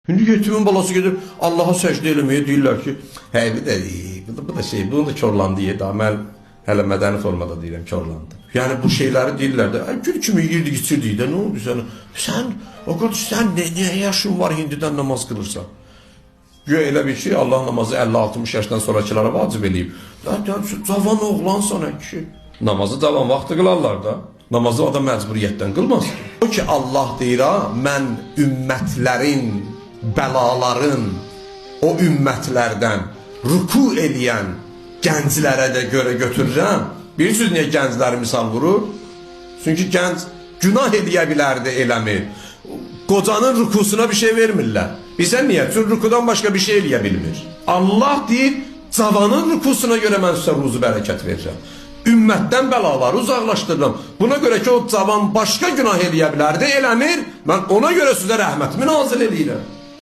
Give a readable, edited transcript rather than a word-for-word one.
Şimdi yetimin balası gedib Allaha səcdə eləməyə deyirlər ki, bir də bu da şey, bunu da korlandı daha mən hələ mədəni formada deyirəm, korlandı. Yəni bu şeyləri deyirlər də, gül kimi yirdik içirdik də, nə oldu sənə? Sən, o qədər sən nə yaşın var hindidən namaz qılırsan? Güya elə bir şey, Allah namazı 50-60 yaşdan sonrakılara vacib eləyib. Cavan oğlansan kişi. Namazı cavan vaxtı qılarlar da. Namazı adam məcburiyyətdən qılmaz. O ki Allah deyir ha, mən ümmətlərin, bəlaların, o ümmətlərdən ruku eləyən gənclərə də görə götürürəm. Bilirsiniz niyə gəncləri misal vurur? Çünki gənc günah eləyə bilərdi, eləmir. Qocanın rukusuna bir şey vermirlər. Bizə niyə? Çünki rukudan başqa bir şey eləyə bilmir. Allah deyir, cavanın rukusuna görə mən sizə ruzu bərəkət verirəm. Ümmətdən bəlaları uzaqlaşdırıram. Buna görə ki, o cavan başqa günah eləyə bilərdi, eləmir. Mən ona görə sizə rəhmətimi nazil eləyirəm.